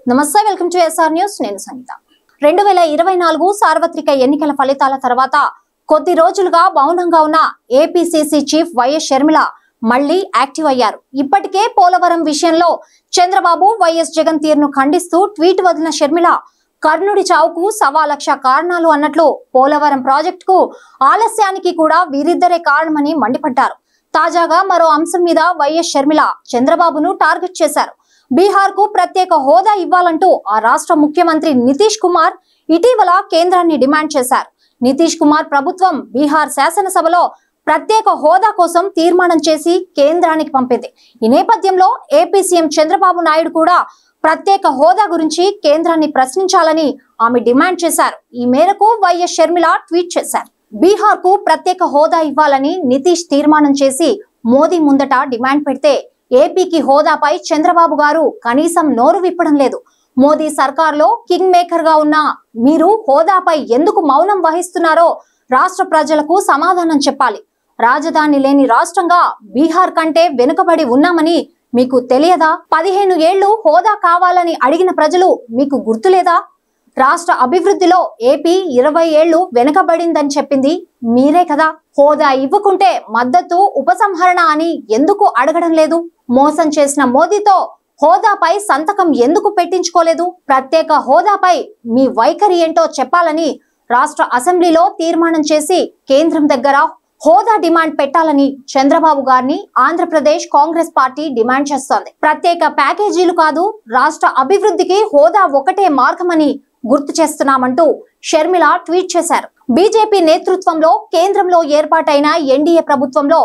నమస్తే, welcome to SR news. నేను సంగీత. 2024 సార్వత్రిక ఎన్నికల ఫలితాల తర్వాత కొద్ది రోజులుగా మౌనంగా ఉన్న ఏపీసీసీ చీఫ్ వైఎస్ షర్మిల మళ్లీ యాక్టివ్ అయ్యారు. ఇప్పటికే పోలవరం విషయంలో చంద్రబాబు వైఎస్ జగన్ తీరును ఖండిస్తూ ట్వీట్ వదిలిన షర్మిల కర్ణుడి చావుకు 1,00,000 కారణాలు అన్నట్లు పోలవరం ప్రాజెక్టుకు ఆలస్యానికి కూడా వీరిద్దరే కారణమని మండిపడ్డారు. తాజాగా మరో అంశం మీద వైఎస్ షర్మిల చంద్రబాబును టార్గెట్ చేశారు. బీహార్ కు ప్రత్యేక హోదా ఇవ్వాలంటూ ఆ రాష్ట్ర ముఖ్యమంత్రి నితీష్ కుమార్ ఇటీవల కేంద్రాన్ని డిమాండ్ చేశారు. నితీష్ కుమార్ ప్రభుత్వం బీహార్ శాసనసభలో ప్రత్యేక హోదా కోసం తీర్మానం చేసి కేంద్రానికి పంపింది. ఈ నేపథ్యంలో ఏపీ సీఎం చంద్రబాబు నాయుడు కూడా ప్రత్యేక హోదా గురించి కేంద్రాన్ని ప్రశ్నించాలని ఆమె డిమాండ్ చేశారు. ఈ మేరకు వైఎస్ షర్మిల ట్వీట్ చేశారు. బీహార్ కు ప్రత్యేక హోదా ఇవ్వాలని నితీష్ తీర్మానం చేసి మోదీ ముందట డిమాండ్ పెడితే ఏపీకి హోదాపై చంద్రబాబు గారు కనీసం నోరు విప్పడం లేదు. మోదీ సర్కార్లో కింగ్ మేకర్ గా ఉన్న మీరు హోదాపై ఎందుకు మౌనం వహిస్తున్నారో రాష్ట్ర ప్రజలకు సమాధానం చెప్పాలి. రాజధాని లేని రాష్ట్రంగా బీహార్ కంటే వెనుకబడి ఉన్నామని మీకు తెలియదా? 15 ఏళ్లు హోదా కావాలని అడిగిన ప్రజలు మీకు గుర్తులేదా? రాష్ట్ర అభివృద్ధిలో ఏపీ 20 ఏళ్లు వెనుకబడిందని చెప్పింది మీరే కదా. హోదా ఇవ్వకుంటే మద్దతు ఉపసంహరణ అని ఎందుకు అడగడం లేదు? మోసం చేసిన మోదీతో హోదాపై సంతకం ఎందుకు పెట్టించుకోలేదు? ప్రత్యేక హోదాపై మీ వైఖరి ఏంటో చెప్పాలని రాష్ట్ర అసెంబ్లీలో తీర్మానం చేసి కేంద్రం దగ్గర హోదా డిమాండ్ పెట్టాలని చంద్రబాబు గారిని ఆంధ్రప్రదేశ్ కాంగ్రెస్ పార్టీ డిమాండ్ చేస్తోంది. ప్రత్యేక ప్యాకేజీలు కాదు, రాష్ట్ర అభివృద్ధికి హోదా ఒకటే మార్గమని గుర్తు చేస్తున్నామంటూ షర్మిల ట్వీట్ చేశారు. బీజేపీ నేతృత్వంలో కేంద్రంలో ఏర్పాటైన ఎన్డీఏ ప్రభుత్వంలో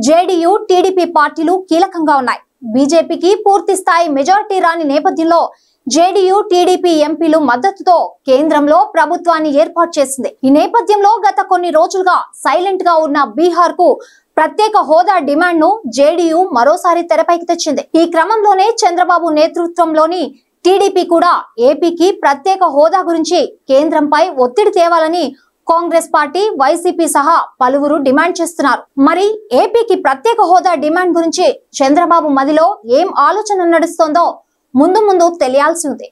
జేడీయూ, టీడీపీ పార్టీలు కీలకంగా ఉన్నాయి. బీజేపీకి పూర్తి స్థాయి మెజారిటీ రాని నేపథ్యంలో జేడీయూ, టీడీపీ ఎంపీలు మద్దతుతో కేంద్రంలో ప్రభుత్వాన్ని ఏర్పాటు చేసింది. ఈ నేపథ్యంలో గత కొన్ని రోజులుగా సైలెంట్ గా ఉన్న బీహార్ కు ప్రత్యేక హోదా డిమాండ్ ను జేడీయూ మరోసారి తెరపైకి తెచ్చింది. ఈ క్రమంలోనే చంద్రబాబు నేతృత్వంలోని టీడీపీ కూడా ఏపీకి ప్రత్యేక హోదా గురించి కేంద్రంపై ఒత్తిడి తేవాలని కాంగ్రెస్ పార్టీ, వైసీపీ సహా పలువురు డిమాండ్ చేస్తున్నారు. మరి ఏపీకి ప్రత్యేక హోదా డిమాండ్ గురించి చంద్రబాబు మదిలో ఏం ఆలోచన నడుస్తోందో ముందు తెలియాల్సి ఉంది.